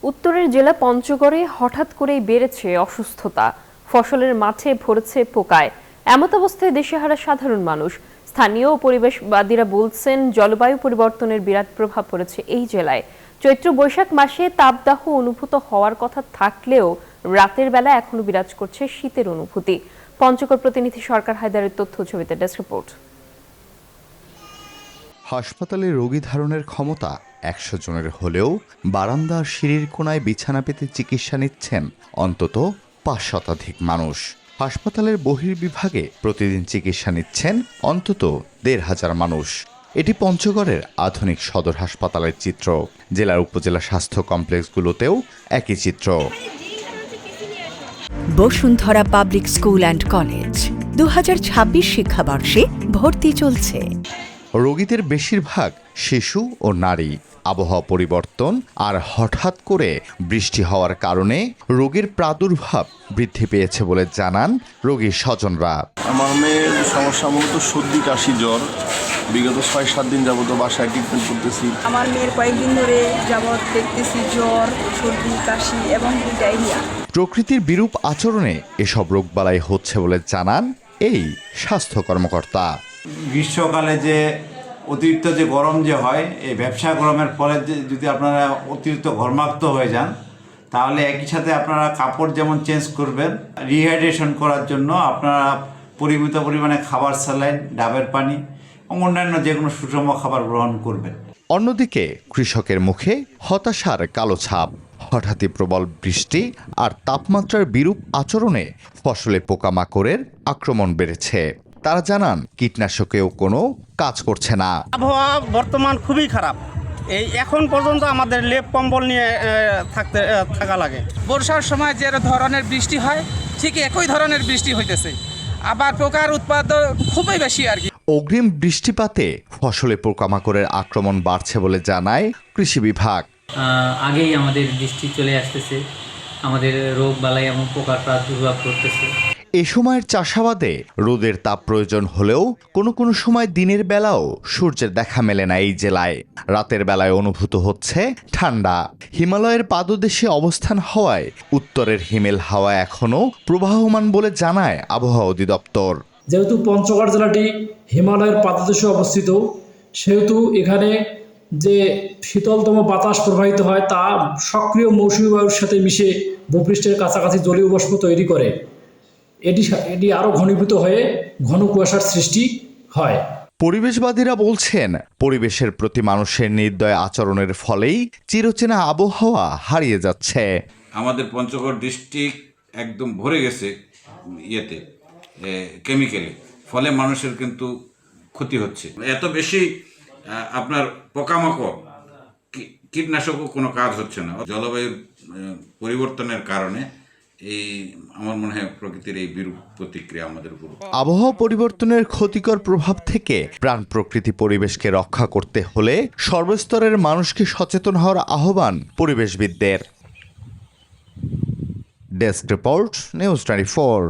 উত্তরের জেলা পঞ্চগড়ে হঠাৎ করেই বেড়েছে অসুস্থতা, ফসলের মাঠে ভরেছে পোকায়। এমত অবস্থায় দিশেহারা সাধারণ মানুষ। স্থানীয় পরিবেশবাদীরা বলছেন, জলবায়ু পরিবর্তনের বিরাট প্রভাব পড়েছে এই জেলায়। চৈত্র বৈশাখ মাসে তাপদাহ অনুভূত হওয়ার কথা থাকলেও রাতের বেলা এখনো বিরাজ করছে শীতের অনুভূতি। পঞ্চগড় প্রতিনিধি সরকার হায়দারের তথ্য ছবিতে ডেস্ক রিপোর্ট। হাসপাতালে রোগী ধারণের ক্ষমতা ১০০ জনের হলেও বারান্দা আর সিঁড়ির কোনায় বিছানা পেতে চিকিৎসা নিচ্ছেন অন্তত ৫ শতাধিক মানুষ। হাসপাতালের বহির্বিভাগে প্রতিদিন চিকিৎসা নিচ্ছেন অন্তত ১৫০০ মানুষ। এটি পঞ্চগড়ের আধুনিক সদর হাসপাতালের চিত্র। জেলার উপজেলা স্বাস্থ্য কমপ্লেক্সগুলোতেও একই চিত্র। Bashundhara public school and college ২০২৬ শিক্ষাবর্ষে ভর্তি চলছে। রোগীদের বেশিরভাগ শিশু ও নারী। আবহাওয়া পরিবর্তন আর হঠাৎ করে বৃষ্টি হওয়ার কারণে রোগের প্রাদুর্ভাব বৃদ্ধি পেয়েছে বলে জানান রোগীর স্বজনরা। আমার মেয়ের সমস্যা মূলত সর্দি, কাশি, জ্বর। বিগত ৬-৭ দিন যাবত বাসায় ট্রিটমেন্ট করতেছি। আমার মেয়ের কয়েকদিন ধরে যাবত দেখতেছি জ্বর, সর্দি, কাশি এবং ডায়রিয়া। প্রকৃতির বিরূপ আচরণে এসব রোগবালাই হচ্ছে বলে জানান এই স্বাস্থ্য কর্মকর্তা। গ্রীষ্মকালে যে অতিরিক্ত যে গরম যে হয়, এই ব্যবসা গরমের ফলে যদি আপনারা অতিরিক্ত ঘর্মাক্ত হয়ে যান, তাহলে একই সাথে আপনারা কাপড় যেমন চেঞ্জ করবেন, রিহাইড্রেশন করার জন্য আপনারা পরিমিত পরিমাণে খাবার, স্যালাইন, ডাবের পানি এবং অন্যান্য যে কোনো সুষম খাবার গ্রহণ করবেন। অন্যদিকে কৃষকের মুখে হতাশার কালো ছাপ। হঠাৎই প্রবল বৃষ্টি আর তাপমাত্রার বিরূপ আচরণে ফসলে পোকামাকড়ের আক্রমণ বেড়েছে। তারা জানান কীটনাশকেও কোনো কাজ করছে না। আবহাওয়া বর্তমান খুবই খারাপ। এই এখন পর্যন্ত আমাদের লেপ কম্বল নিয়ে থাকা লাগে। বর্ষার সময় যে ধরনের বৃষ্টি হয়, ঠিক একই ধরনের বৃষ্টি হইতেছে। আবার পোকার উৎপাদন খুবই বেশি আর কি। অগ্রিম বৃষ্টিপাতে ফসলে পোকামাকড়ের আক্রমণ বাড়ছে বলে জানায় কৃষি বিভাগ। আগেই আমাদের বৃষ্টি চলে আসতেছে, আমাদের রোগ বালাই এবং পোকার প্রাদুর্ভাব করতেছে। এ সময়ের চাষাবাদে রোদের তাপ প্রয়োজন হলেও কোনো সময় দিনের বেলাও সূর্যের দেখা মেলে না এই জেলায়। রাতের বেলায় অনুভূত হচ্ছে ঠান্ডা। হিমালয়ের পাদদেশে অবস্থান হওয়ায় উত্তরের হিমেল হাওয়া এখনও প্রবাহমান বলে জানায় আবহাওয়া অধিদপ্তর। যেহেতু পঞ্চগড় জেলাটি হিমালয়ের পাদদেশে অবস্থিত, সেহেতু এখানে যে শীতলতম বাতাস প্রবাহিত হয় তা সক্রিয় মৌসুমী বায়ুর সাথে মিশে ভূপৃষ্ঠের কাছাকাছি জলীয় বাষ্প তৈরি করে। এটি আরও ঘনীভূত হয়ে ঘন কুয়াশার সৃষ্টি হয়। পরিবেশবাদীরা বলছেন, পরিবেশের প্রতি মানুষের নির্দয় আচরণের ফলেই চিরচেনা আবহাওয়া হারিয়ে যাচ্ছে। আমাদের পঞ্চগড় ডিস্ট্রিক্ট একদম ভরে গেছে কেমিক্যালে, ফলে মানুষের কিন্তু ক্ষতি হচ্ছে। এত বেশি আপনার পোকামাকড়, কীটনাশকও কোনো কাজ হচ্ছে না। জলবায়ুর পরিবর্তনের কারণে আমার মনে হয় প্রকৃতির এই বিরূপ প্রতিক্রিয়া আমাদের উপর। আবহাওয়া পরিবর্তনের ক্ষতিকর প্রভাব থেকে প্রাণ প্রকৃতি পরিবেশকে রক্ষা করতে হলে সর্বস্তরের মানুষকে সচেতন হওয়ার আহ্বান পরিবেশবিদদের। Desk report, news 24।